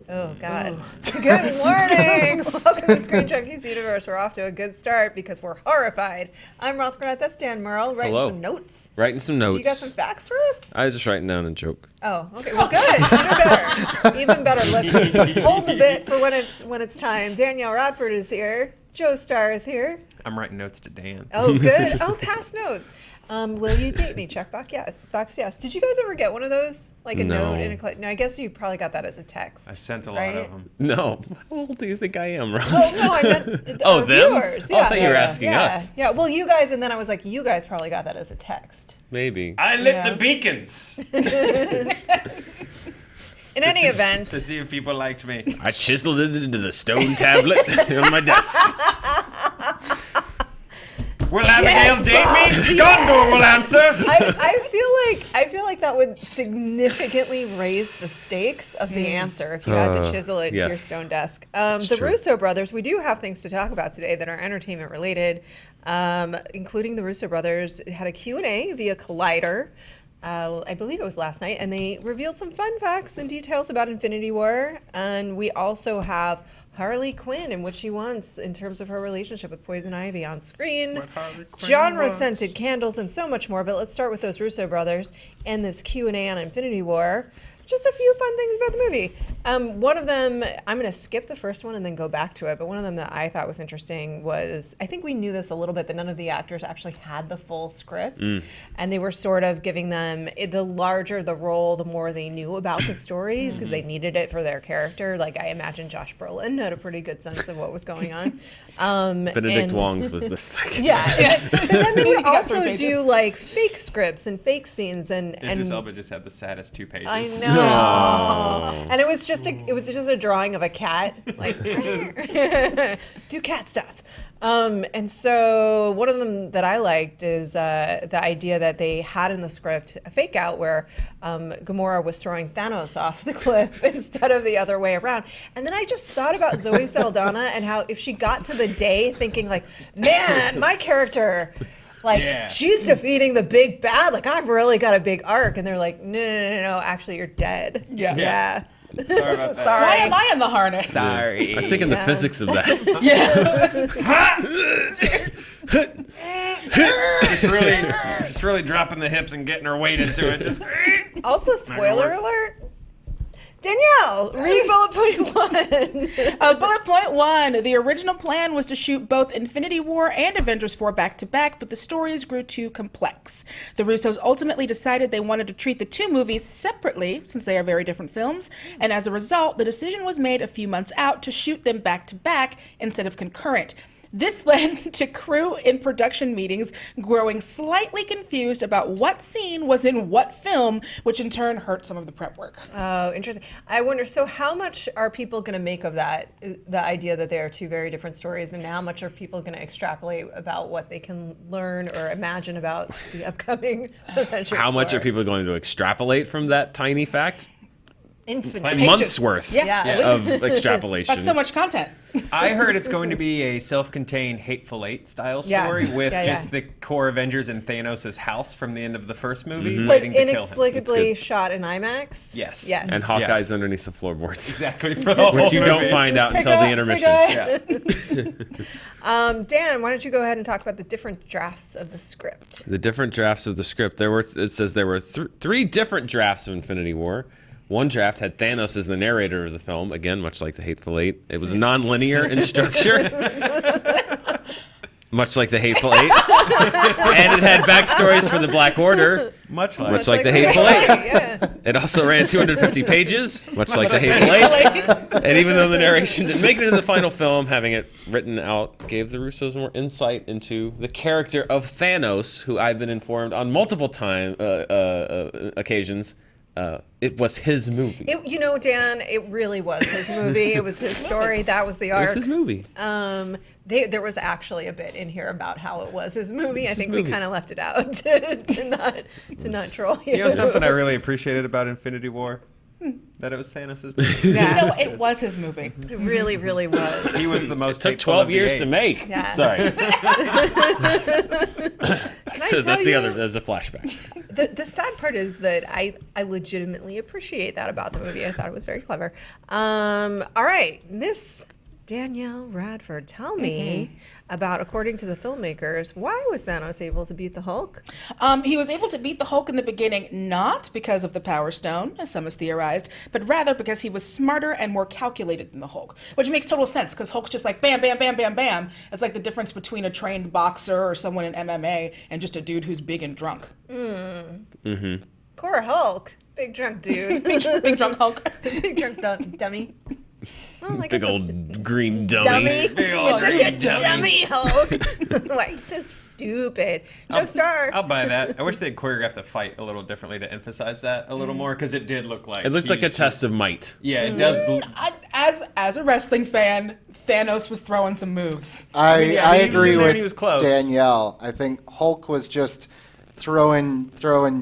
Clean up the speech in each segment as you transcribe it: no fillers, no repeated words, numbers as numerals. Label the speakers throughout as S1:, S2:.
S1: Oh, God. Good morning. Welcome to ScreenJunkies universe. We're off to a good start because we're horrified. I'm Roth, Cornet. That's Dan Murrell, writing some notes.
S2: Writing some notes.
S1: Do you got some facts for us?
S2: I was just writing down a joke.
S1: Oh, okay. Well, good. Even better. Let's hold the bit for when it's time. Danielle Radford is here. Joe Starr is here.
S3: I'm writing notes to Dan.
S1: Oh, good. Oh, past notes. Will you date me? Checkbox, yeah. Box, yes. Did you guys ever get one of those? Like a note in a no, I guess you probably got that as a text.
S3: I sent a lot of them.
S2: No. How old do you think I am, Roth?
S1: Oh, no, I meant
S2: them?
S1: viewers.
S2: Yeah. Oh, I thought you were asking us.
S1: Yeah, well, you guys, and then I was like, you guys probably got that as a text.
S2: Maybe.
S3: I lit the beacons.
S1: In any event.
S3: To see if people liked me.
S2: I chiseled it into the stone tablet on my desk.
S3: Will Abigail date me? Gondor will answer.
S1: I feel like that would significantly raise the stakes of the answer if you had to chisel it to your stone desk. The Russo Brothers, we do have things to talk about today that are entertainment related, including the Russo Brothers had a Q&A via Collider. I believe it was last night, and they revealed some fun facts and details about Infinity War. And we also have Harley Quinn and what she wants in terms of her relationship with Poison Ivy on screen, genre-scented candles, and so much more. But let's start with those Russo brothers and this Q&A on Infinity War. Just a few fun things about the movie. One of them, I'm going to skip the first one and then go back to it, but one of them that I thought was interesting was, I think we knew this a little bit, that none of the actors actually had the full script, and they were sort of giving them, the larger the role, the more they knew about the stories, because they needed it for their character. Like, I imagine Josh Brolin had a pretty good sense of what was going on.
S2: Benedict Wong's was this thing.
S1: Yeah. But then they would also do, like, fake scripts and fake scenes, and
S3: Idris Elba just had the saddest 2 pages.
S1: I know. No. And it was just a drawing of a cat, like do cat stuff. And so one of them that I liked is the idea that they had in the script a fake out where Gamora was throwing Thanos off the cliff instead of the other way around. And then I just thought about Zoe Saldana and how if she got to the day thinking like, man, my character, like, she's defeating the big bad. Like, I've really got a big arc. And they're like, no, actually, you're dead. Yeah.
S3: Sorry about that.
S1: Sorry.
S4: Why am I in the harness?
S3: Sorry.
S2: I was thinking the physics of that.
S3: just really dropping the hips and getting her weight into it.
S1: Also, spoiler alert. Danielle, read bullet point 1.
S4: Bullet point 1. The original plan was to shoot both Infinity War and Avengers 4 back-to-back, but the stories grew too complex. The Russos ultimately decided they wanted to treat the 2 movies separately, since they are very different films, and as a result, the decision was made a few months out to shoot them back-to-back instead of concurrent. This led to crew in production meetings growing slightly confused about what scene was in what film, which in turn hurt some of the prep work.
S1: Oh, interesting. I wonder, so how much are people going to make of that, the idea that they are 2 very different stories, and how much are people going to extrapolate about what they can learn or imagine about the upcoming Avengers?
S2: How much are people going to extrapolate from that tiny fact?
S1: Infinite.
S2: Months worth of extrapolation.
S4: That's so much content.
S3: I heard it's going to be a self-contained Hateful Eight style story with just the core Avengers in Thanos' house from the end of the first movie, waiting to kill him.
S1: Inexplicably shot in IMAX.
S3: Yes.
S2: And Hawkeye's underneath the floorboards.
S3: Exactly. For the whole
S2: which you
S3: movie.
S2: don't find out until the intermission.
S1: Dan, why don't you go ahead and talk about the different drafts of the script?
S2: The different drafts of the script. It says there were 3 different drafts of Infinity War. One draft had Thanos as the narrator of the film, again, much like the Hateful Eight. It was non-linear in structure, much like the Hateful Eight. And it had backstories for the Black Order, much like the Hateful Eight. It also ran 250 pages, much like the Hateful Eight. And even though the narration didn't make it into the final film, having it written out gave the Russos more insight into the character of Thanos, who I've been informed on multiple occasions. It was his movie.
S1: Dan, it really was his movie. It was his story. That was the arc.
S2: It was his movie.
S1: There was actually a bit in here about how it was his movie. I think we kind of left it out to not troll you.
S3: You know something I really appreciated about Infinity War? That it was Thanos' movie.
S1: Yeah.
S4: It was his movie.
S1: It really, really was.
S3: He was the most.
S2: It took 12 years to make.
S1: Yeah.
S2: Sorry. So that's the other. There's a flashback.
S1: The sad part is that I legitimately appreciate that about the movie. I thought it was very clever. All right, Miss Danielle Radford, tell me about, according to the filmmakers, why was Thanos able to beat the Hulk?
S4: He was able to beat the Hulk in the beginning not because of the Power Stone, as some has theorized, but rather because he was smarter and more calculated than the Hulk, which makes total sense because Hulk's just like bam, bam, bam, bam, bam. It's like the difference between a trained boxer or someone in MMA and just a dude who's big and drunk.
S1: Poor Hulk. Big drunk dude.
S4: Big drunk Hulk.
S1: Big drunk dummy. Well, I guess
S2: Big old green dummy.
S1: You're such a dummy, Hulk. Why are you so stupid? Joe Starr.
S3: I'll buy that. I wish they'd choreographed the fight a little differently to emphasize that a little more, because it did look like...
S2: It looked like a test of might.
S3: Yeah, it does.
S4: As a wrestling fan, Thanos was throwing some moves.
S5: I agree with
S3: he was close.
S5: Danielle. I think Hulk was just throwing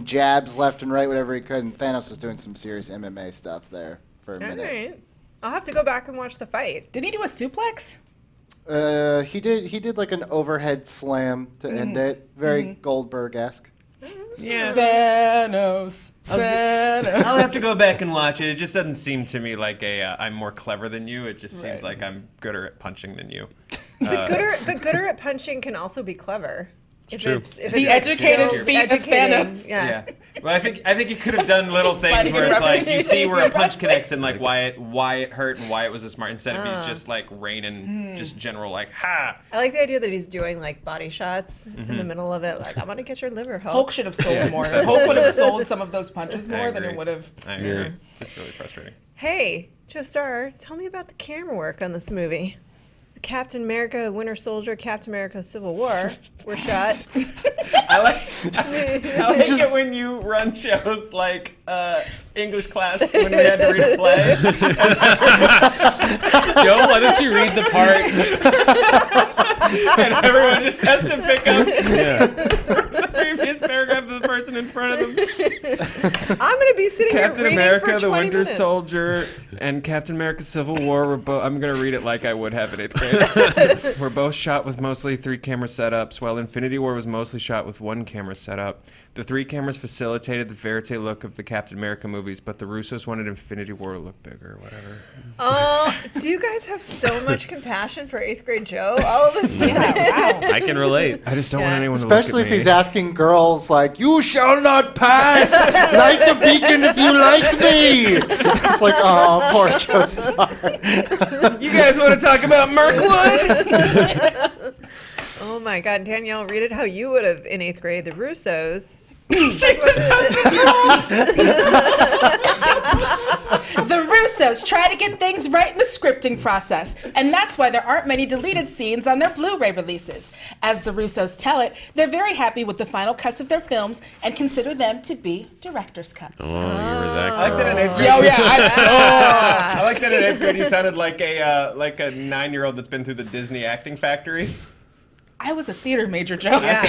S5: jabs left and right, whatever he could, and Thanos was doing some serious MMA stuff there for a minute.
S1: All right. I'll have to go back and watch the fight.
S4: Did he do a suplex?
S5: He did like an overhead slam to end it. Very Goldberg-esque.
S3: Yeah.
S4: Thanos.
S3: I'll have to go back and watch it. It just doesn't seem to me like I'm more clever than you. It just seems like I'm gooder at punching than you.
S1: But gooder at punching can also be clever.
S2: True.
S1: If
S4: The
S1: it's
S4: educated
S1: skills,
S4: feet of Thanos.
S1: Yeah.
S3: Well, I think you could have done little things
S4: Sliding
S3: where
S4: and
S3: it's like
S4: rubbing
S3: you see
S4: into
S3: where a punch
S4: wrestling.
S3: connects and like why it hurt and why it was a smart, instead of he's just like raining just general like ha.
S1: I like the idea that he's doing like body shots in the middle of it. Like, I want to get your liver, Hulk.
S4: Hulk should have sold more. Hulk would have sold some of those punches more than
S3: agree.
S4: it would have.
S3: I agree. It's really frustrating.
S1: Hey, Joe Starr, tell me about the camera work on this movie. The Captain America, Winter Soldier, Captain America, Civil War were shot.
S3: I like it when you run shows like English class when we had to read a play.
S2: Joe, why don't you read the part?
S3: And everyone just has to pick up the previous paragraph of the person in front of them.
S1: I'm going to be sitting
S3: Captain
S1: here reading
S3: America,
S1: for 20
S3: the Winter
S1: minutes.
S3: Soldier, and Captain America Civil War were both... I'm going to read it like I would have in 8th grade. We're both shot with mostly 3 camera setups, while Infinity War was mostly shot with 1 camera setup. The 3 cameras facilitated the verite look of the Captain America movies, but the Russos wanted Infinity War to look bigger, whatever.
S1: Do you guys have so much compassion for 8th grade Joe all of a sudden?
S4: Yeah, wow.
S2: I can relate.
S3: I just don't want anyone
S5: Especially
S3: to
S5: if
S3: look at
S5: he's
S3: me.
S5: asking girls like, "You shall not pass. Light the beacon if you like me." It's like, oh, poor Joe Starr.
S3: You guys want to talk about Mirkwood?
S1: Oh my God, Danielle, read it how you would have in 8th grade. The Russos.
S4: The Russos try to get things right in the scripting process, and that's why there aren't many deleted scenes on their Blu-ray releases. As the Russos tell it, they're very happy with the final cuts of their films and consider them to be director's cuts.
S2: Oh, you were that
S3: I like that in 8th grade.
S4: Oh yeah, I saw.
S3: I like that in 8th grade you sounded like a 9-year-old that's been through the Disney acting factory.
S4: I was a theater major, Joe.
S1: Yeah.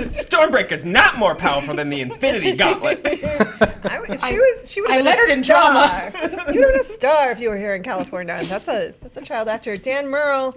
S3: Stormbreaker's not more powerful than the Infinity Gauntlet.
S1: She would
S4: I
S1: have been
S4: lettered
S1: a
S4: in
S1: star.
S4: drama.
S1: You would have been a star if you were here in California. That's a child actor. Dan Murrell.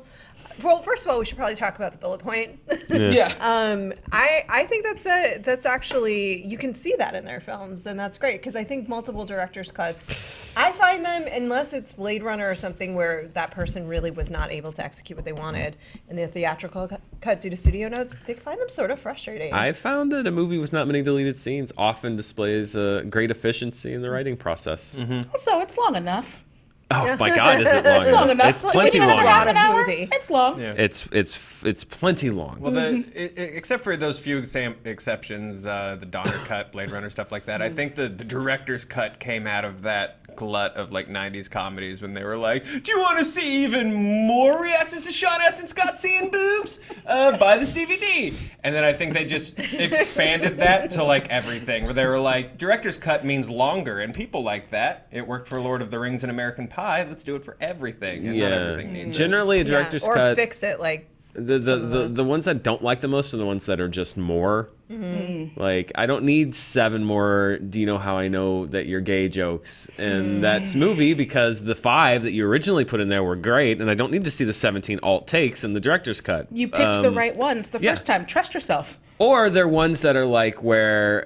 S1: Well, first of all, we should probably talk about the bullet point.
S4: Yeah.
S1: I think that's actually, you can see that in their films, and that's great because I think multiple director's cuts, I find them, unless it's Blade Runner or something where that person really was not able to execute what they wanted in the theatrical cut due to studio notes, they find them sort of frustrating.
S2: I found that a movie with not many deleted scenes often displays great efficiency in the writing process.
S4: So it's long enough.
S2: Oh my God, is it long?
S4: It's long enough.
S2: It's plenty
S4: Within
S2: long.
S4: half an hour.
S1: Movie.
S4: It's long.
S3: Yeah.
S2: It's plenty long.
S3: Well, except for those few exceptions, the Donner cut, Blade Runner, stuff like that, I think the director's cut came out of that glut of like 90s comedies when they were like, do you want to see even more reactions to Sean Astin Scott seeing boobs? Buy this DVD. And then I think they just expanded that to like everything, where they were like, director's cut means longer, and people like that. It worked for Lord of the Rings and American Pie. Let's do it for everything. And not everything needs it.
S2: Generally, a director's
S1: or
S2: cut.
S1: fix it like.
S2: The ones that don't like the most are the ones that are just more. Like, I don't need 7 more "do you know how I know that you're gay" jokes in that movie, because the 5 that you originally put in there were great, and I don't need to see the 17 alt takes in the director's cut.
S4: You picked the right ones the first time. Trust yourself.
S2: Or they're ones that are like where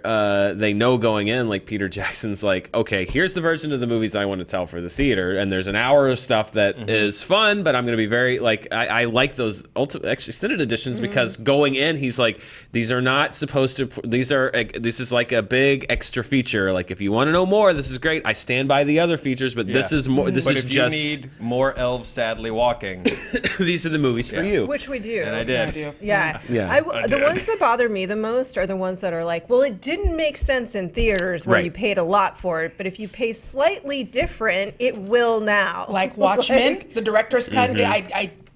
S2: they know going in, like Peter Jackson's like, okay, here's the version of the movies I want to tell for the theater, and there's an hour of stuff that is fun, but I'm going to be very, like, I like those extended editions because going in, he's like, these are not supposed to, this is like a big extra feature. Like, if you want to know more, this is great. I stand by the other features, but this is more, this is just.
S3: But if you need more elves sadly walking.
S2: These are the movies for you.
S1: Which we do.
S3: And I did.
S1: Yeah. The ones that bother me the most are the ones that are like, well, it didn't make sense in theaters where you paid a lot for it, but if you pay slightly different, it will now.
S4: Like Watchmen, the director's cut.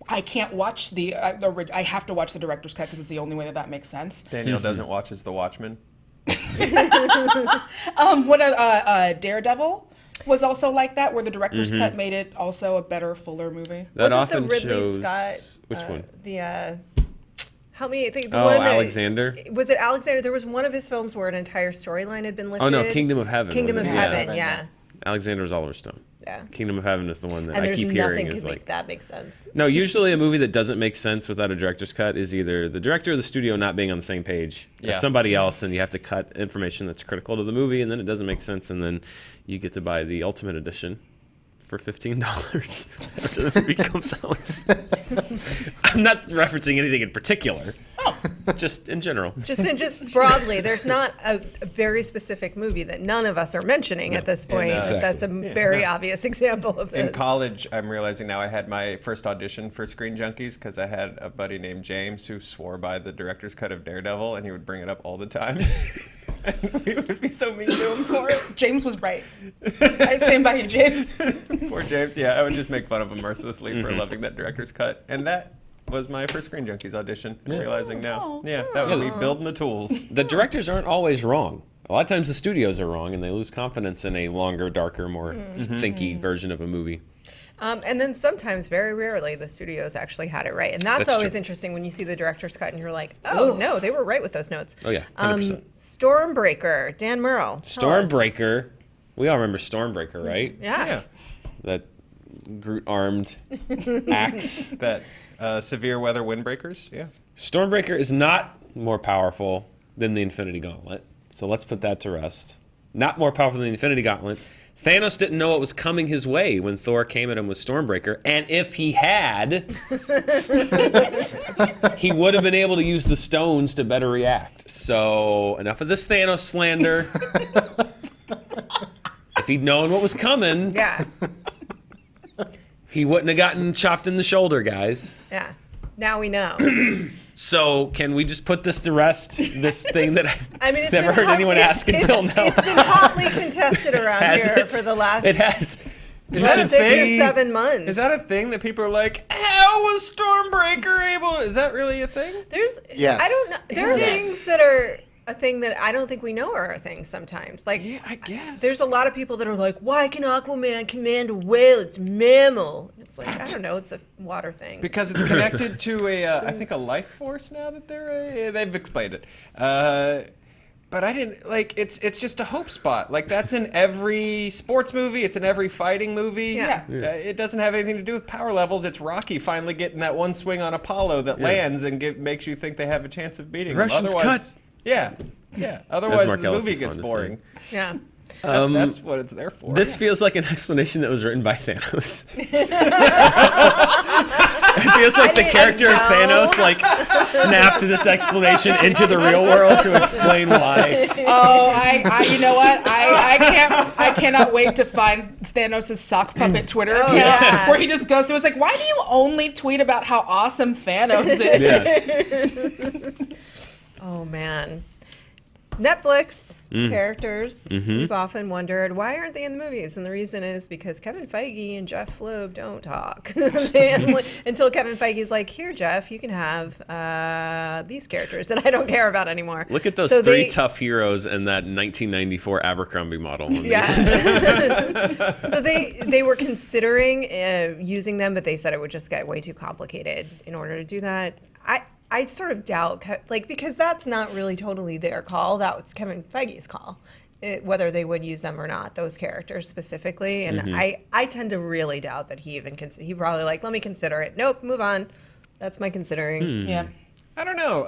S4: I can't watch I have to watch the director's cut because it's the only way that makes sense.
S3: Danielle doesn't watch as The Watchmen.
S4: Daredevil was also like that, where the director's cut made it also a better, fuller movie.
S2: That
S1: was
S2: often
S1: it the Ridley
S2: shows
S1: Scott?
S2: Which one?
S1: Help me think. The
S2: one
S1: that,
S2: Alexander.
S1: Was it Alexander? There was one of his films where an entire storyline had been lifted.
S2: Oh no, Kingdom of Heaven.
S1: Kingdom of Heaven, yeah.
S2: Alexander's Oliver Stone.
S1: Yeah.
S2: Kingdom of Heaven is the one that
S1: and
S2: I keep hearing
S1: is
S2: is like
S1: that makes sense.
S2: No, usually a movie that doesn't make sense without a director's cut is either the director or the studio not being on the same page as somebody else, and you have to cut information that's critical to the movie, and then it doesn't make sense, and then you get to buy the Ultimate Edition for $15 after the movie comes out. I'm not referencing anything in particular. Just in general.
S1: Just broadly, there's not a very specific movie that none of us are mentioning at this point.
S2: Exactly.
S1: That's a very obvious example of this.
S3: In college, I'm realizing now I had my first audition for ScreenJunkies because I had a buddy named James who swore by the director's cut of Daredevil, and he would bring it up all the time. And we would be so mean to him for it.
S4: James was right. I stand by you, James.
S3: Poor James. Yeah, I would just make fun of him mercilessly for loving that director's cut. And that was my first ScreenJunkies audition. I'm realizing now. Yeah, that was me building the tools.
S2: The directors aren't always wrong. A lot of times the studios are wrong, and they lose confidence in a longer, darker, more thinky version of a movie.
S1: And then sometimes, very rarely, the studios actually had it right. And that's always
S2: true.
S1: interesting when you see the director's cut and you're like, oh, no, they were right with those notes.
S2: Oh, yeah, 100%.
S1: Stormbreaker, Dan Murrell.
S2: Stormbreaker. We all remember Stormbreaker, right?
S1: Yeah.
S2: That Groot-armed axe.
S3: That severe weather windbreakers, yeah.
S2: Stormbreaker is not more powerful than the Infinity Gauntlet. So let's put that to rest. Not more powerful than the Infinity Gauntlet. Thanos didn't know what was coming his way when Thor came at him with Stormbreaker, and if he had, he would have been able to use the stones to better react. So enough of this Thanos slander. If he'd known what was coming, he wouldn't have gotten chopped in the shoulder, guys.
S1: Yeah. Now we know.
S2: So can we just put this to rest? This thing that I've
S1: it's
S2: never heard anyone ask until now.
S1: It's been hotly contested around here for the last
S2: It has.
S3: Is that a
S1: 6
S3: thing?
S1: or 7 months.
S3: Is that a thing that people are like, how was Stormbreaker able? Is that really a thing?
S1: I don't know. There are things that are a thing that I don't think we know are a thing sometimes. Like,
S3: Yeah, I guess.
S1: there's a lot of people that are like, why can Aquaman command a whale? It's mammal. It's like, I don't know. It's a water thing.
S3: Because it's connected to I think a life force now that they've explained it. But I didn't, like, it's just a hope spot. Like, that's in every sports movie. It's in every fighting movie.
S1: Yeah.
S3: It doesn't have anything to do with power levels. It's Rocky finally getting that one swing on Apollo that lands and makes you think they have a chance of beating him.
S2: Russians
S3: Otherwise,
S2: cut.
S3: Yeah. Otherwise,
S2: Mark
S3: the
S2: Ellis
S3: movie
S2: is
S3: gets
S2: fond to
S3: boring.
S1: Yeah.
S3: That's what it's there for.
S2: This feels like an explanation that was written by Thanos. It feels like the character of Thanos like snapped this explanation into the real world to explain why.
S4: Oh, I you know what? I cannot wait to find Thanos' sock puppet Twitter account where he just goes through. It's like, why do you only tweet about how awesome Thanos is?
S2: Yeah.
S1: Oh, man. Netflix characters, we've often wondered, why aren't they in the movies? And the reason is because Kevin Feige and Jeff Loeb don't talk. Until Kevin Feige's like, here, Jeff, you can have these characters that I don't care about anymore.
S2: Look at those three tough heroes and that 1994 Abercrombie model.
S1: Yeah. So they were considering using them, but they said it would just get way too complicated in order to do that. I sort of doubt, like, because that's not really totally their call. That was Kevin Feige's call, whether they would use them or not, those characters specifically. And I tend to really doubt that he even he probably like, let me consider it. Nope, move on. That's my considering.
S4: Yeah.
S3: I don't know.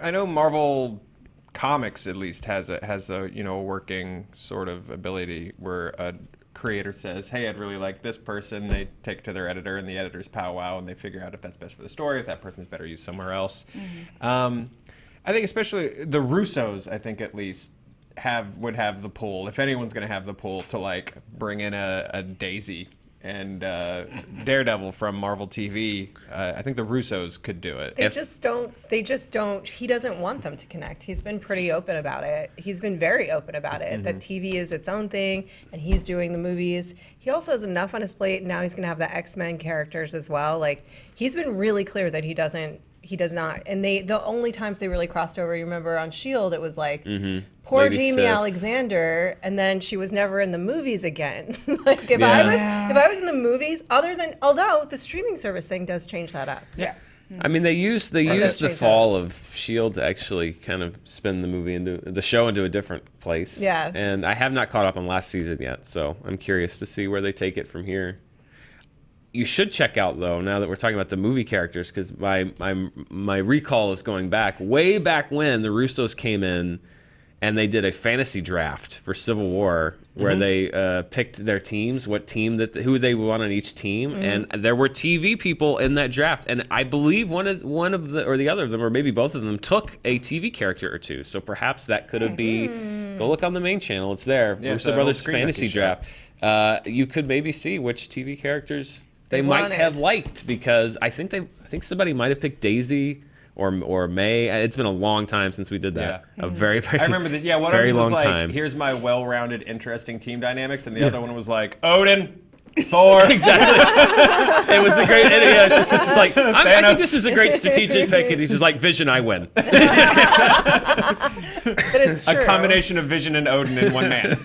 S3: I know Marvel Comics at least has a working sort of ability where a creator says, hey, I'd really like this person. They take it to their editor, and the editors powwow, and they figure out if that's best for the story, if that person's better used somewhere else. I think especially the Russos, I think at least, would have the pull, if anyone's going to have the pull, to like bring in a Daisy and Daredevil from Marvel TV. I think the Russos could do it.
S1: They just don't. He doesn't want them to connect. He's been pretty open about it. He's been very open about it, that TV is its own thing, and he's doing the movies. He also has enough on his plate, and now he's going to have the X-Men characters as well. Like, he's been really clear that he does not. And the only times they really crossed over, you remember on S.H.I.E.L.D., it was like, poor
S2: Lady
S1: Jamie
S2: Sif.
S1: Alexander, and then she was never in the movies again. Like, if I was in the movies, although the streaming service thing does change that up.
S4: Yeah.
S2: I mean, they used the fall of S.H.I.E.L.D. to actually kind of spin the show into a different place.
S1: Yeah.
S2: And I have not caught up on last season yet, so I'm curious to see where they take it from here. You should check out, though, now that we're talking about the movie characters, because my recall is going way back when the Russos came in and they did a fantasy draft for Civil War where they picked their teams, who they want on each team, and there were TV people in that draft, and I believe one of the or the other of them, or maybe both of them, took a TV character or two. So perhaps that could have been. Go look on the main channel; it's there.
S3: Yeah,
S2: Russo Brothers fantasy draft. You could maybe see which TV characters they might have liked, because I think somebody might have picked Daisy or May. It's been a long time since we did that.
S3: Yeah.
S2: A very, very
S3: I remember that. Yeah, one
S2: very
S3: of them was
S2: long
S3: like,
S2: time.
S3: here's my well-rounded, interesting team dynamics, and the other one was like, Odin, Thor.
S2: Exactly. It was a great. It's just like I think this
S3: Thanos.
S2: is a great strategic pick, and he's just like, Vision, I win.
S1: But it's true.
S3: A combination of Vision and Odin in one man.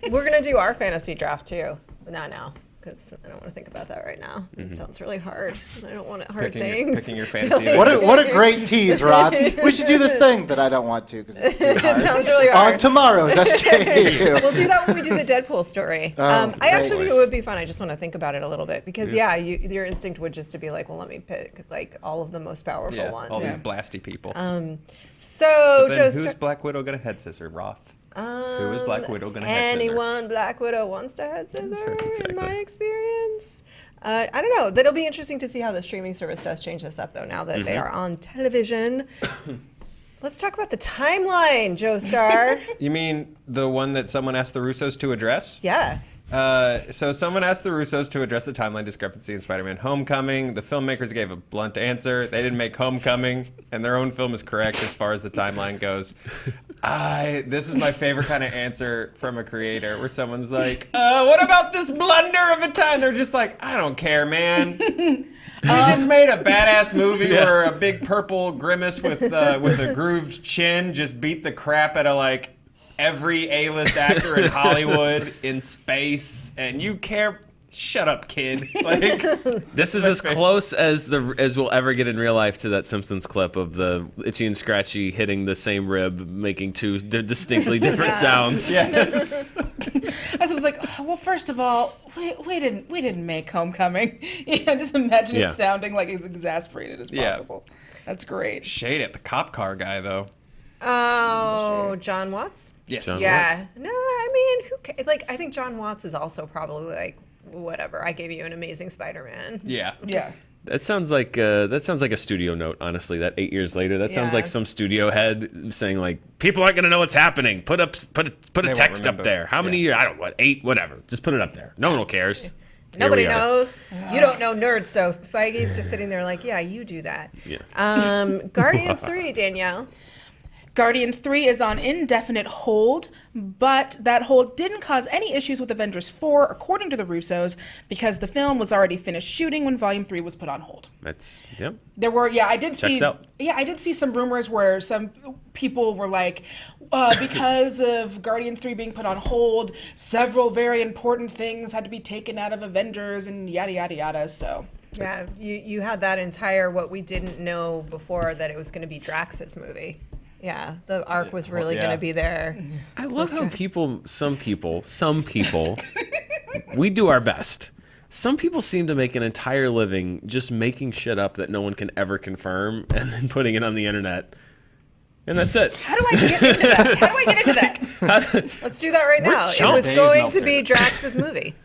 S1: We're going to do our fantasy draft, too. But not now, because I don't want to think about that right now. It sounds really hard. I don't want hard things.
S3: Picking your fantasy.
S5: What a great tease, Roth. We should do this thing that I don't want to because it's too hard.
S1: It sounds really hard.
S5: On tomorrow's SJU.
S1: We'll do that when we do the Deadpool story. I actually think it would be fun. I just want to think about it a little bit because, your instinct would just to be like, well, let me pick like all of the most powerful ones.
S3: All these blasty people.
S1: So,
S3: But then who's Black Widow gonna head scissor? Roth. Who is Black Widow gonna head scissor?
S1: Anyone Black Widow wants to head scissor,
S2: Exactly.
S1: in my experience. I don't know. That'll be interesting to see how the streaming service does change this up, though, now that they are on television. Let's talk about the timeline, Joe Starr.
S3: You mean the one that someone asked the Russos to address?
S1: Yeah.
S3: So someone asked the Russos to address the timeline discrepancy in Spider-Man Homecoming. The filmmakers gave a blunt answer. They didn't make Homecoming, and their own film is correct as far as the timeline goes. This is my favorite kind of answer from a creator, where someone's like, what about this blunder of a time? They're just like, I don't care, man. You just made a badass movie where a big purple grimace with a grooved chin just beat the crap out of like every A-list actor in Hollywood in space, and you care. Shut up, kid. Like,
S2: this is as close as we'll ever get in real life to that Simpsons clip of the Itchy and Scratchy hitting the same rib, making two distinctly different sounds.
S3: yes.
S4: I was like, well, first of all, we didn't make Homecoming. Yeah, just imagine it sounding like as exasperated as possible. That's great.
S3: Shade at the cop car guy, though.
S1: Oh, John Watts?
S3: Yes.
S2: John
S1: Yeah.
S2: Watts.
S1: No, I mean, I think John Watts is also probably like, whatever. I gave you an amazing Spider-Man.
S3: Yeah.
S4: Yeah.
S2: That sounds like a studio note, honestly. That 8 years later, that sounds like some studio head saying like, people aren't gonna know what's happening. Put a text up there. How many years? I don't know, 8, whatever. Just put it up there. No one cares.
S1: Nobody knows. You don't know nerds, so Feige's just sitting there like, yeah, you do that.
S2: Yeah.
S1: Guardians 3, Danielle.
S4: Guardians 3 is on indefinite hold, but that hold didn't cause any issues with Avengers 4, according to the Russos, because the film was already finished shooting when Volume 3 was put on hold. There were, I did see some rumors where some people were like, because of Guardians 3 being put on hold, several very important things had to be taken out of Avengers and yada, yada, yada, so.
S1: Yeah, you had that entire what we didn't know before that it was going to be Drax's movie. Yeah, the arc was really going to be there.
S2: I love how some people, we do our best. Some people seem to make an entire living just making shit up that no one can ever confirm and then putting it on the internet. And that's it.
S4: How do I get into that?
S1: Let's do that right now. It was going to be Drax's movie.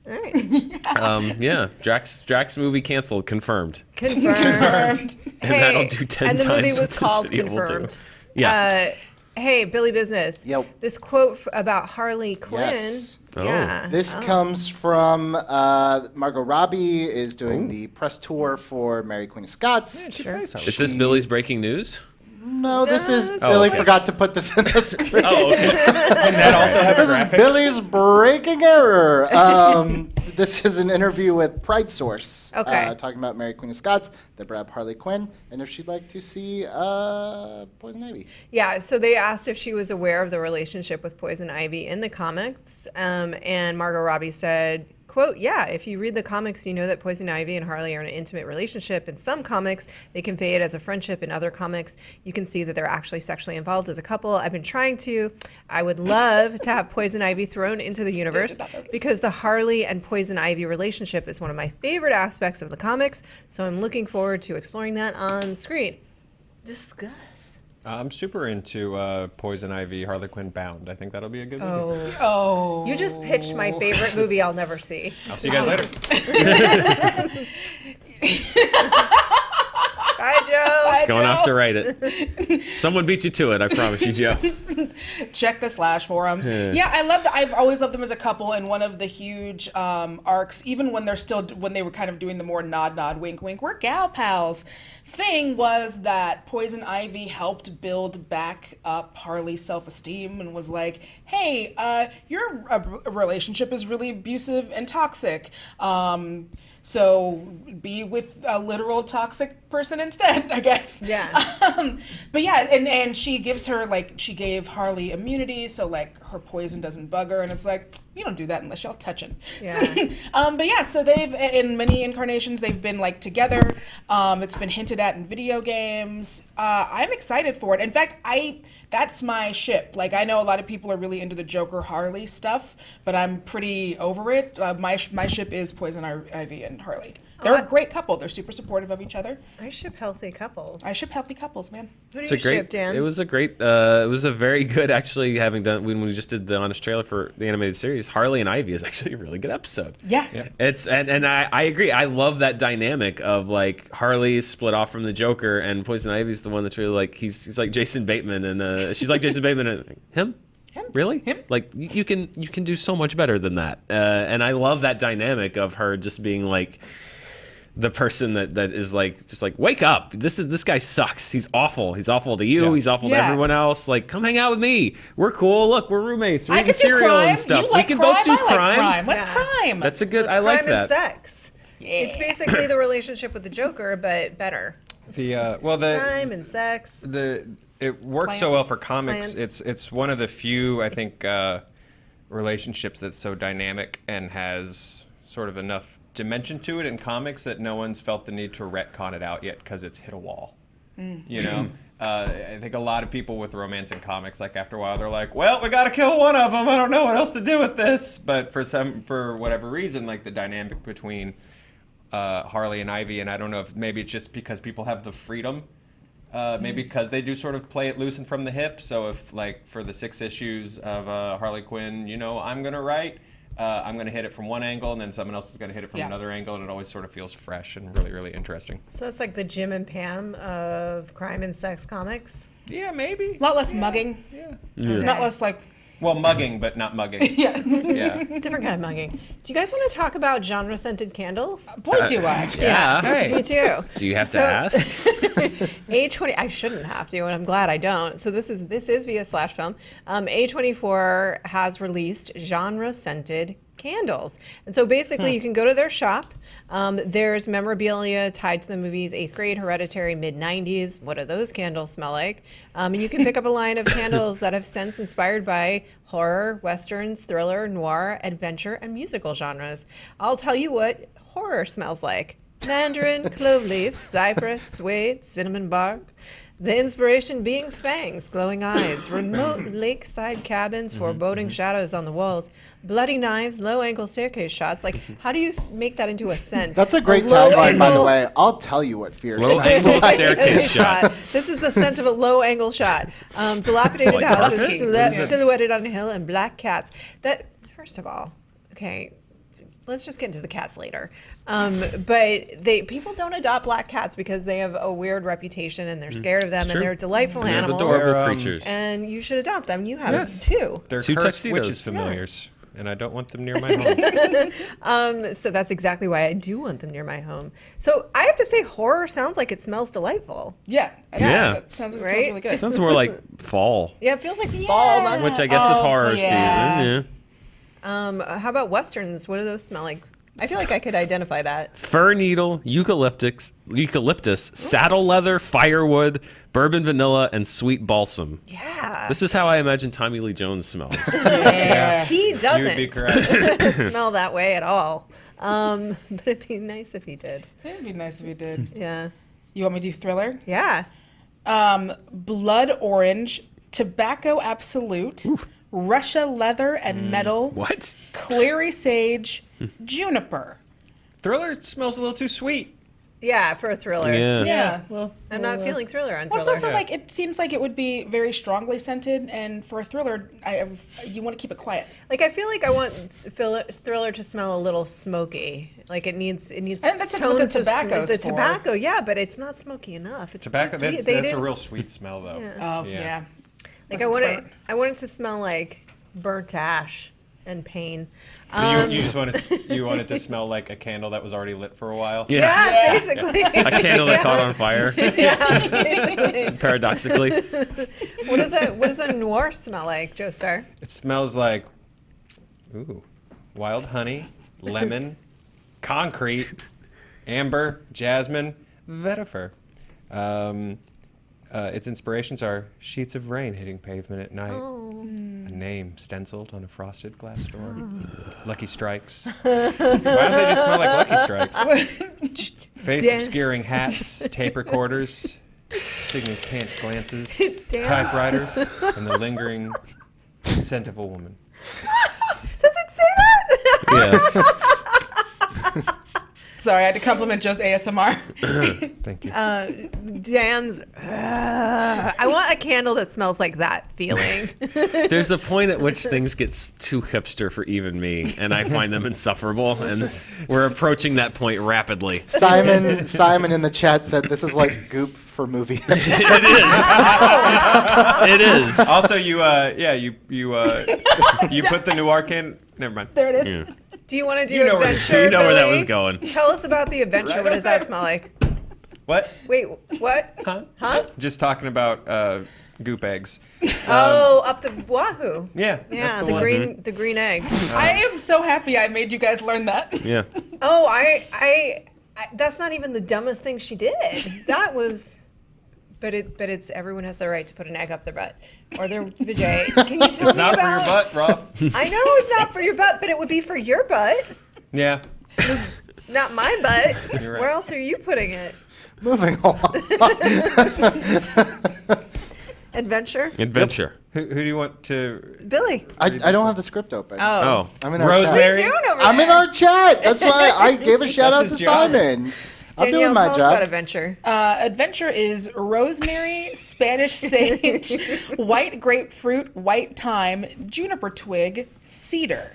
S1: All right.
S2: Yeah, Drax movie canceled, confirmed.
S1: Confirmed.
S2: And that'll do 10 times.
S1: And the movie was
S2: what this
S1: called
S2: video will do.
S1: Confirmed.
S2: Yeah.
S1: Hey, Billy Business.
S5: Yep.
S1: This quote about Harley Quinn.
S5: Yes.
S1: Yeah.
S5: This comes from Margot Robbie is doing the press tour for Mary Queen of Scots.
S1: Yeah, sure.
S2: Is this Billy's breaking news?
S5: No, this is
S1: this
S5: Billy
S1: is-
S5: forgot to put this in the script.
S2: Oh, okay.
S3: And that also have a
S5: This is
S3: graphic?
S5: Billy's breaking error. This is an interview with Pride Source.
S1: Okay.
S5: Talking about Mary Queen of Scots, the Brad Harley Quinn, and if she'd like to see Poison Ivy.
S1: Yeah, so they asked if she was aware of the relationship with Poison Ivy in the comics, and Margot Robbie said, quote, yeah, if you read the comics, you know that Poison Ivy and Harley are in an intimate relationship. In some comics, they convey it as a friendship. In other comics, you can see that they're actually sexually involved as a couple. I've been trying to. I would love to have Poison Ivy thrown into the universe because the Harley and Poison Ivy relationship is one of my favorite aspects of the comics, so I'm looking forward to exploring that on screen. Discuss.
S3: I'm super into Poison Ivy, Harley Quinn Bound. I think that'll be a good movie.
S4: Oh.
S1: You just pitched my favorite movie I'll never see.
S3: I'll see you guys later.
S1: Bye, Joe.
S2: Just going off to write it. Someone beat you to it, I promise you, Joe.
S4: Check the Slash forums. Yeah, I love that. I've always loved them as a couple, and one of the huge arcs, even when they were kind of doing the more nod, wink, wink, we're gal pals thing, was that Poison Ivy helped build back up Harley's self-esteem and was like, hey, your relationship is really abusive and toxic. So be with a literal toxic person instead, I guess.
S1: Yeah.
S4: But yeah, and she gives her, she gave Harley immunity, so her poison doesn't bug her, and it's like, you don't do that unless y'all touching.
S1: Yeah.
S4: But yeah, so they've, in many incarnations, they've been together. It's been hinted at in video games. I'm excited for it. In fact, that's my ship. I know a lot of people are really into the Joker Harley stuff, but I'm pretty over it. My ship is Poison Ivy and Harley. They're a great couple. They're super supportive of each other.
S1: I ship healthy couples.
S4: I ship healthy couples, man.
S1: Who do you ship, Dan?
S2: It was a great, it was a very good, actually, having done, when we just did the honest trailer for the animated series, Harley and Ivy is actually a really good episode.
S4: Yeah.
S2: It's, and I agree. I love that dynamic of Harley split off from the Joker and Poison Ivy's the one that's really he's like Jason Bateman and she's like Jason Bateman and him? Really?
S4: Him?
S2: You can do so much better than that. And I love that dynamic of her just being the person that is just wake up. This guy sucks. He's awful. He's awful to you.
S3: Yeah.
S2: He's awful to everyone else. Come hang out with me. We're cool. Look, we're roommates. We're
S4: I
S2: eating
S4: could do
S2: cereal
S4: crime.
S2: and stuff.
S4: You like
S2: We can
S4: crime.
S2: both do
S4: I like
S2: crime.
S4: crime. What's
S1: Yeah.
S4: crime?
S2: That's a good.
S1: It's
S2: I like
S1: crime and
S2: that.
S1: sex. It's basically the relationship with the Joker, but better. Crime and sex.
S3: It works so well for comics. It's one of the few, I think, relationships that's so dynamic and has sort of enough dimension to it in comics that no one's felt the need to retcon it out yet because it's hit a wall. You know, I think a lot of people with romance in comics, after a while, they're like, "Well, we got to kill one of them. I don't know what else to do with this." But for whatever reason, the dynamic between Harley and Ivy, and I don't know if maybe it's just because people have the freedom. Maybe because they do sort of play it loose and from the hip. So if for the 6 issues of Harley Quinn, I'm gonna write, I'm gonna hit it from one angle, and then someone else is gonna hit it from another angle, and it always sort of feels fresh and really, really interesting.
S1: So that's like the Jim and Pam of crime and sex comics.
S3: Yeah, maybe.
S4: A lot less mugging.
S3: Yeah.
S4: Not less
S3: Well, mugging, but not mugging.
S4: yeah.
S3: Yeah.
S1: Different kind of mugging. Do you guys want to talk about genre-scented candles?
S4: Boy, do I.
S2: Yeah.
S3: Hey.
S1: Me too.
S2: Do you have to ask?
S1: A20. I shouldn't have to, and I'm glad I don't. So this is via Slash Film. A24 has released genre-scented candles, and so basically you can go to their shop. There's memorabilia tied to the movies 8th Grade, Hereditary, mid-90s. What do those candles smell like? And you can pick up a line of candles that have since inspired by horror, westerns, thriller, noir, adventure, and musical genres. I'll tell you what horror smells like. mandarin, clove leaf, cypress, suede, cinnamon bark. The inspiration being fangs, glowing eyes, remote lakeside cabins, foreboding shadows on the walls, bloody knives, low angle staircase shots. Like, how do you make that into a scent?
S5: That's a great tagline, by the way. I'll tell you what fear
S2: Low
S5: smells
S2: angle
S5: like.
S2: staircase shot.
S1: This is the scent of a low angle shot. Dilapidated
S2: Like
S1: houses
S2: Russos?
S1: silhouetted on a hill and black cats. That, first of all, okay, let's just get into the cats later. But people don't adopt black cats because they have a weird reputation and they're scared of them
S2: It's
S1: and
S2: true.
S1: they're delightful
S2: They're
S1: animals.
S2: adorable creatures.
S1: And you should adopt them. You have two.
S3: They're
S2: Two
S3: cursed
S2: tuxedos.
S3: witches familiars, and I don't want them near my home.
S1: So that's exactly why I do want them near my home. So I have to say, horror sounds like it smells delightful.
S4: Yeah.
S2: Yeah.
S4: That sounds like it
S1: Right?
S4: smells really good.
S2: Sounds more like fall,
S1: Yeah, it feels like fall. Not
S2: which I guess is horror
S4: yeah.
S2: season. Yeah.
S1: How about westerns? What do those smell like? I feel like I could identify that.
S2: Fir needle, eucalyptus, saddle leather, firewood, bourbon vanilla, and sweet balsam.
S1: Yeah.
S2: This is how I imagine Tommy Lee Jones smells.
S3: Yeah.
S1: He doesn't
S3: You would be correct.
S1: smell that way at all. But it'd be nice if he did.
S4: It'd be nice if you did.
S1: Yeah.
S4: You want me to do thriller?
S1: Yeah.
S4: Blood orange, tobacco absolute, Russia leather and metal,
S2: What?
S4: clary sage, juniper.
S3: Thriller smells a little too sweet.
S1: Yeah, for a thriller.
S2: Yeah.
S4: Yeah.
S3: Well,
S1: I'm not feeling thriller on
S4: Well,
S1: thriller.
S4: it's also like it seems like it would be very strongly scented, and for a thriller, you want to keep it quiet.
S1: Like I feel like I want thriller to smell a little smoky. Like it needs.
S4: And that's what the
S1: tones of
S4: tobacco's
S1: the
S4: for.
S1: tobacco. Yeah, but it's not smoky enough. It's
S3: tobacco,
S1: too sweet.
S3: that's,
S1: They
S3: that's a
S1: didn't-
S3: real sweet smell, though.
S1: Yeah.
S4: Oh, yeah.
S1: Like
S4: Unless it's
S1: I want it to smell like burnt ash and pain.
S3: So you just want it to smell like a candle that was already lit for a while?
S1: Yeah, basically.
S2: A candle that caught on fire,
S1: Yeah, basically.
S2: paradoxically.
S1: What does a noir smell like, Joe Starr?
S3: It smells like, wild honey, lemon, concrete, amber, jasmine, vetiver. Its inspirations are sheets of rain hitting pavement at night, a name stenciled on a frosted glass door, Lucky Strikes. Why don't they just smell like Lucky Strikes? Face-obscuring hats, tape recorders, significant glances,
S1: Damn.
S3: typewriters, and the lingering scent of a woman.
S1: Does it say that?
S2: Yes.
S4: Sorry, I had to compliment Joe's ASMR.
S3: Thank you.
S1: Dan's. I want a candle that smells like that feeling.
S2: There's a point at which things get too hipster for even me, and I find them insufferable, and we're approaching that point rapidly.
S5: Simon in the chat said this is like goop for movie.
S2: It is. It is.
S3: Also, you put the noir can. Never mind.
S4: There it is.
S2: Yeah.
S1: Do you want to do
S3: You know where-
S1: adventure?
S2: You know where that
S1: Billy?
S2: was going.
S1: Tell us about the adventure.
S3: Right
S1: What
S3: up
S1: does that
S3: there.
S1: smell like?
S3: What?
S1: Wait, what? Huh?
S3: Just talking about goop eggs.
S1: Oh, up the wahoo.
S3: Yeah.
S1: Yeah,
S3: that's
S1: the
S3: one.
S1: green, the green eggs.
S4: I am so happy I made you guys learn that.
S2: Yeah.
S1: Oh, I that's not even the dumbest thing she did. That was, but it's everyone has the right to put an egg up their butt or their vajay. Can you tell
S3: It's
S1: me
S3: not for
S1: about?
S3: your butt, Roth.
S1: I know it's not for your butt, but it would be for your butt,
S3: Yeah.
S1: not my butt.
S3: You're right.
S1: Where else are you putting it?
S5: Moving along.
S1: Adventure,
S2: Adventure.
S3: Who do you want to?
S1: Billy.
S5: I don't have the script open.
S2: Oh.
S5: I'm in our
S3: Rosemary.
S5: chat.
S1: Doing over
S5: I'm in
S1: there?
S5: our chat. That's why I gave a shout out to
S3: his job.
S5: Simon. I'm
S1: Danielle,
S5: doing my
S1: tell us about
S5: job.
S1: adventure.
S4: Adventure is rosemary, Spanish sage, white grapefruit, white thyme, juniper twig, cedar.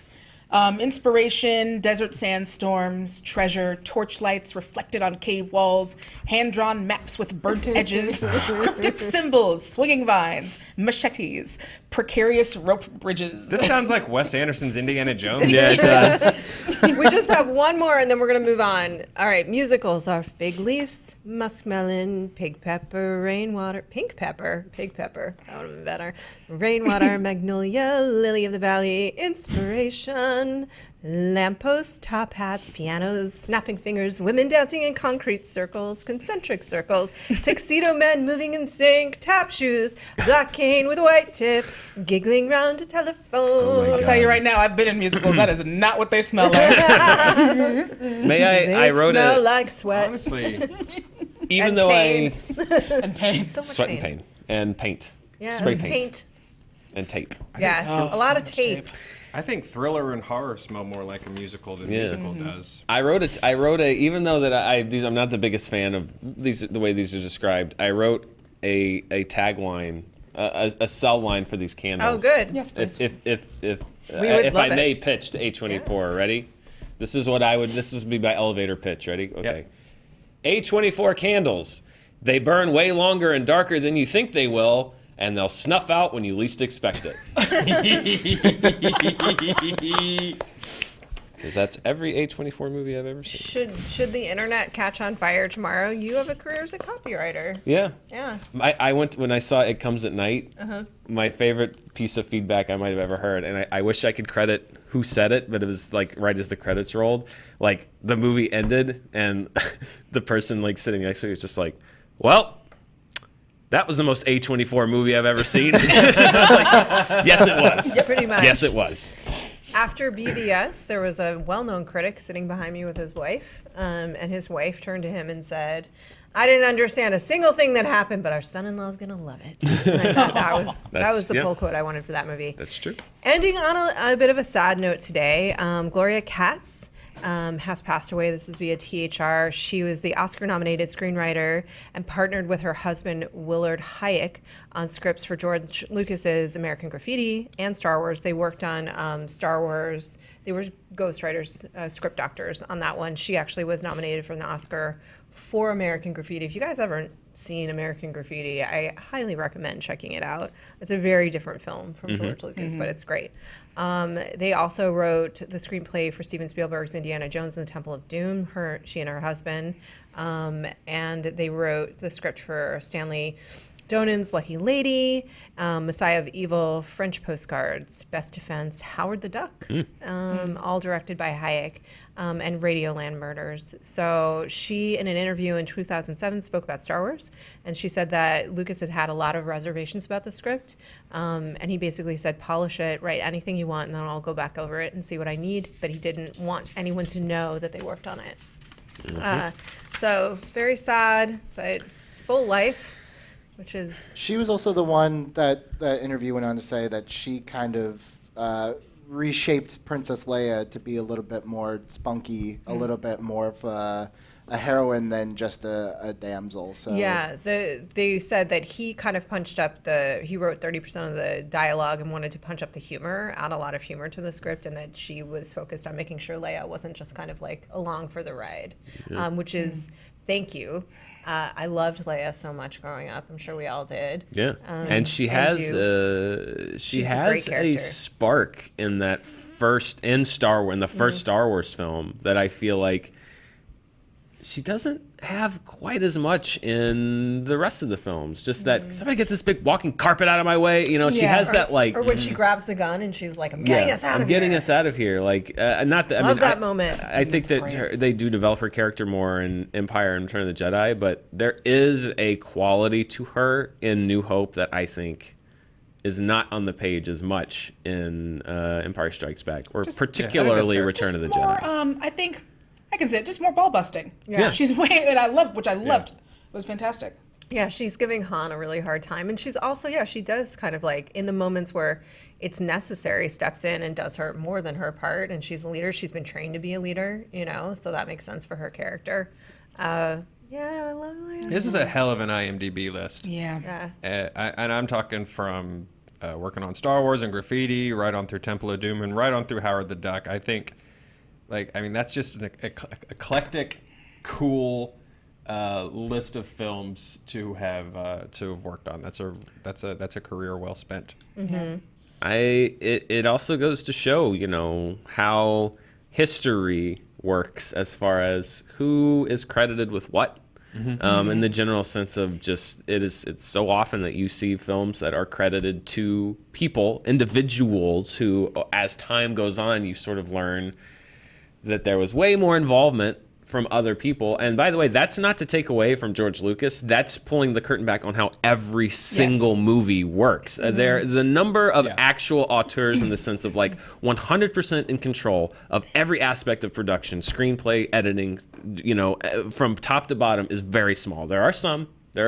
S4: Inspiration, desert sandstorms, treasure, torchlights reflected on cave walls, hand-drawn maps with burnt edges, cryptic symbols, swinging vines, machetes, precarious rope bridges.
S3: This sounds like Wes Anderson's Indiana Jones.
S2: Yeah, it does.
S1: We just have one more and then we're going to move on. All right, musicals are Fig Leaves, Muskmelon, Pig Pepper, Rainwater, Pink Pepper, Pig Pepper, that would have been better. Rainwater, Magnolia, Lily of the Valley, Inspiration, fun. Lampposts, top hats, pianos, snapping fingers, women dancing in concrete circles, concentric circles, tuxedo men moving in sync, tap shoes, black cane with a white tip, giggling round a telephone.
S4: I'll tell you right now, I've been in musicals. That is not what they smell like.
S1: They smell like sweat.
S3: Honestly,
S2: even
S1: and
S2: though
S1: pain.
S4: And pain.
S1: So much
S2: sweat and pain and paint,
S1: Yeah,
S2: spray paint and tape.
S1: Yeah, a lot of tape.
S3: I think thriller and horror smell more like a musical than musical does.
S2: I wrote a even though that I'm not the biggest fan of these the way these are described. I wrote a tagline, a sell line for these candles.
S1: Oh, good.
S4: Yes, please.
S2: If I may pitch to A24, ready? This would be my elevator pitch. Ready? Okay. Yep. A24 candles. They burn way longer and darker than you think they will, and they'll snuff out when you least expect it. Because that's every A24 movie I've ever seen.
S1: Should the internet catch on fire tomorrow, you have a career as a copywriter.
S2: Yeah.
S1: Yeah.
S2: I went when I saw It Comes at Night. My favorite piece of feedback I might have ever heard, and I wish I could credit who said it, but it was like right as the credits rolled, like the movie ended, and the person like sitting next to me was just like, "Well, that was the most A24 movie I've ever seen." I was like, yes, it was.
S1: Yeah, pretty much.
S2: Yes, it was.
S1: After BBS, there was a well-known critic sitting behind me with his wife, and his wife turned to him and said, "I didn't understand a single thing that happened, but our son-in-law's gonna love it." And I thought that was the pull quote I wanted for that movie.
S2: That's true.
S1: Ending on a bit of a sad note today, Gloria Katz has passed away. This is via THR. She was the Oscar-nominated screenwriter and partnered with her husband, Willard Hayek, on scripts for George Lucas's American Graffiti and Star Wars. They worked on Star Wars. They were ghostwriters, script doctors on that one. She actually was nominated for an Oscar for American Graffiti. If you guys haven't seen American Graffiti, I highly recommend checking it out. It's a very different film from George Lucas, but it's great. They also wrote the screenplay for Steven Spielberg's Indiana Jones and the Temple of Doom, she and her husband. And they wrote the script for Stanley Donin's Lucky Lady, Messiah of Evil, French Postcards, Best Defense, Howard the Duck, all directed by Hayek, and Radioland Murders. So she, in an interview in 2007, spoke about Star Wars, and she said that Lucas had a lot of reservations about the script, and he basically said, polish it, write anything you want, and then I'll go back over it and see what I need, but he didn't want anyone to know that they worked on it. So very sad, but full life. Which is...
S5: She was also the one that interview went on to say that she kind of reshaped Princess Leia to be a little bit more spunky, a little bit more of a heroine than just a damsel. So
S1: yeah, they said that he kind of he wrote 30% of the dialogue and wanted to punch up the humor, add a lot of humor to the script, and that she was focused on making sure Leia wasn't just kind of like along for the ride, which is, thank you. I loved Leia so much growing up. I'm sure we all did.
S2: Yeah, and she has a spark in that in the first Star Wars film that I feel like she doesn't have quite as much in the rest of the films. Just that somebody get this big walking carpet out of my way. You know, she has that like.
S1: Or when she grabs the gun and she's like, "I'm getting us out of here."
S2: I'm getting us out of here. Like, not that.
S1: Love that moment.
S2: I think that they do develop her character more in Empire and Return of the Jedi, but there is a quality to her in New Hope that I think is not on the page as much in Empire Strikes Back, or particularly Return of the Jedi.
S4: I think I can say it, just more ball busting.
S1: Yeah.
S4: She's and I loved. It was fantastic.
S1: Yeah, she's giving Han a really hard time, and she's also she does kind of like in the moments where it's necessary, steps in and does more than her part, and she's a leader. She's been trained to be a leader, so that makes sense for her character. I love Leia.
S3: This is a hell of an IMDb list.
S4: Yeah.
S3: And I'm talking from working on Star Wars and Graffiti, right on through Temple of Doom, and right on through Howard the Duck. I think, that's just an eclectic, cool list of films to have worked on. That's a career well spent.
S1: Mm-hmm.
S2: It also goes to show, how history works as far as who is credited with what. in the general sense of just it's so often that you see films that are credited to individuals who, as time goes on, you sort of learn that there was way more involvement from other people. And by the way, that's not to take away from George Lucas. That's pulling the curtain back on how every single movie works. The number of actual auteurs in the sense of like 100% in control of every aspect of production, screenplay, editing, from top to bottom is very small. There are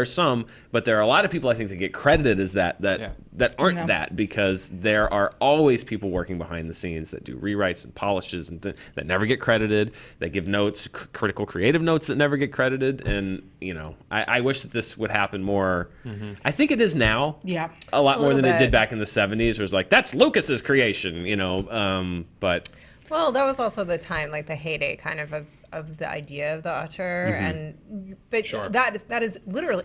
S2: some, but there are a lot of people I think that get credited as that aren't that, because there are always people working behind the scenes that do rewrites and polishes and that never get credited. They give notes, critical creative notes that never get credited. And I wish that this would happen more. I think it is now. Yeah, a lot more than it did back in the 70s. Where it was like, that's Lucas's creation, but.
S1: Well, that was also the time, like the heyday kind of the idea of the auteur, but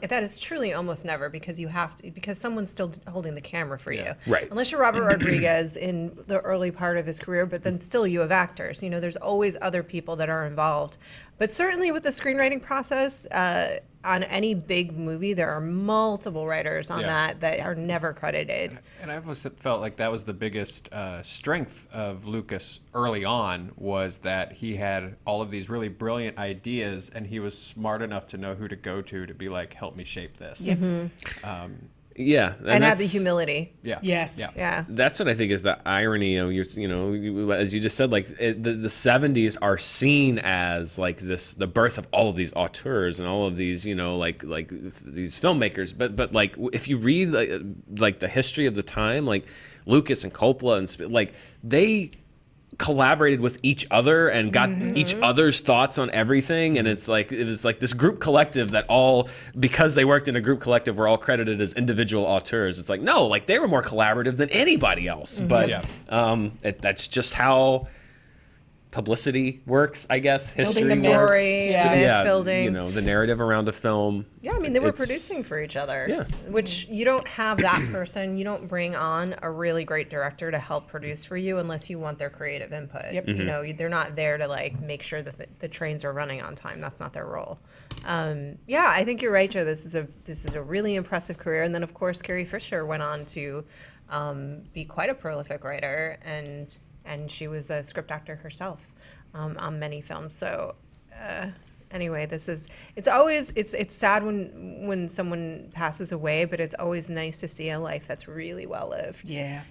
S1: that is truly almost never, because because someone's still holding the camera for you,
S2: right?
S1: Unless you're Robert Rodriguez in the early part of his career, but then still you have actors. There's always other people that are involved. But certainly with the screenwriting process, on any big movie, there are multiple writers on that are never credited.
S3: And I've always felt like that was the biggest strength of Lucas early on, was that he had all of these really brilliant ideas, and he was smart enough to know who to go to be like, help me shape this.
S1: And had the humility.
S2: Yeah. That's what I think is the irony of as you just said, like the 70s are seen as like the birth of all of these auteurs and all of these, like these filmmakers. But like if you read like the history of the time, like Lucas and Coppola and like they collaborated with each other and got each other's thoughts on everything, and it was like this group collective that all, because they worked in a group collective, were all credited as individual auteurs. It's like, no, like they were more collaborative than anybody else. But that's just how publicity works, I guess. History
S1: building the story, building
S2: the narrative around a film.
S1: Yeah, I mean, they were producing for each other, which you don't have that person. You don't bring on a really great director to help produce for you unless you want their creative input. They're not there to like make sure that the trains are running on time. That's not their role. I think you're right, Joe. This is a really impressive career. And then of course, Carrie Fisher went on to be quite a prolific writer, and she was a script actor herself on many films. So anyway, it's sad when someone passes away, but it's always nice to see a life that's really well lived.
S4: Yeah.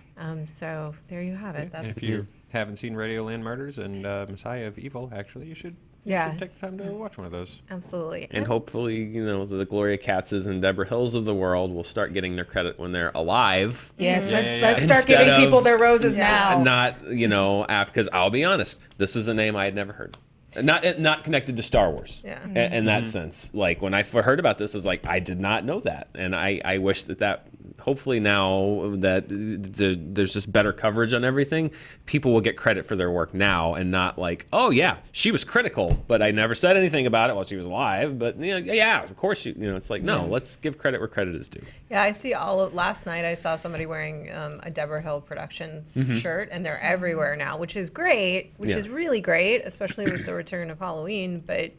S1: So there you have it.
S3: And if you haven't seen Radioland Murders and Messiah of Evil, actually, you should take the time to watch one of those.
S1: Absolutely.
S2: And hopefully, the Gloria Katzes and Deborah Hills of the world will start getting their credit when they're alive.
S4: Yes, let's start giving people their roses now.
S2: Not, because I'll be honest, this was a name I had never heard. Not connected to Star Wars.
S1: Yeah.
S2: In that sense. Like, when I heard about this, I was like, I did not know that. And I wish that hopefully now that there's just better coverage on everything, people will get credit for their work now and not like, oh yeah, she was critical, but I never said anything about it while she was alive. But of course, it's like, no, let's give credit where credit is due.
S1: Yeah, I see last night I saw somebody wearing a Deborah Hill Productions shirt, and they're everywhere now, which is great, is really great, especially with the return of Halloween, but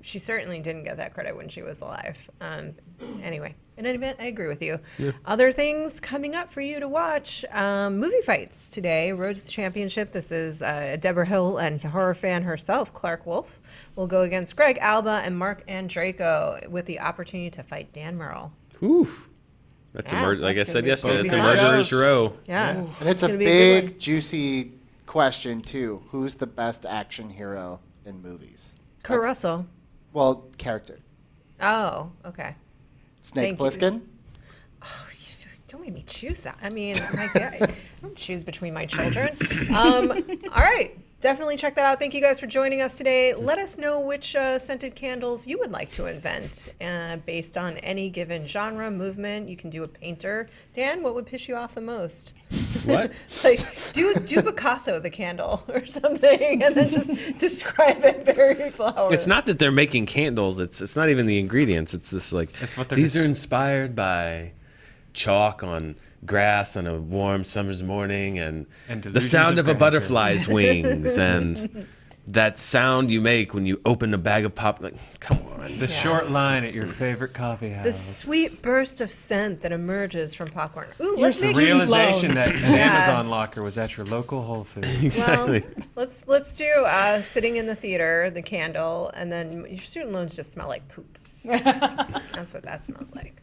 S1: she certainly didn't get that credit when she was alive. Anyway, in any event, I agree with you. Yeah. Other things coming up for you to watch. Movie fights today. Road to the Championship. This is Deborah Hill and horror fan herself, Clark Wolf, will go against Greg Alba and Mark Andreyko with the opportunity to fight Dan Murrell.
S2: Whew. That's like I said yesterday, it's a murderer's row.
S1: Yeah.
S5: And it's a big, juicy question, too. Who's the best action hero in movies?
S1: Kurt Russell.
S5: Well, character.
S1: Oh, okay.
S5: Snake Plissken?
S1: Oh, don't make me choose that. I mean, I don't choose between my children. All right. Definitely check that out. Thank you guys for joining us today. Let us know which scented candles you would like to invent based on any given genre, movement. You can do a painter. Dan, what would piss you off the most?
S2: What?
S1: Like, do Picasso the candle or something, and then just describe it very flowery.
S2: It's not that they're making candles. It's not even the ingredients. It's this like, these are inspired by chalk on grass on a warm summer's morning and the sound of a butterfly's wings and that sound you make when you open a bag of pop. Like, come on.
S3: The short line at your favorite coffee house.
S1: The sweet burst of scent that emerges from popcorn. Ooh,
S4: Your
S1: let's make
S3: The realization
S4: loans.
S3: that an Amazon locker was at your local Whole Foods.
S2: Exactly.
S1: Well, let's do sitting in the theater, the candle, and then your student loans just smell like poop. That's what that smells like.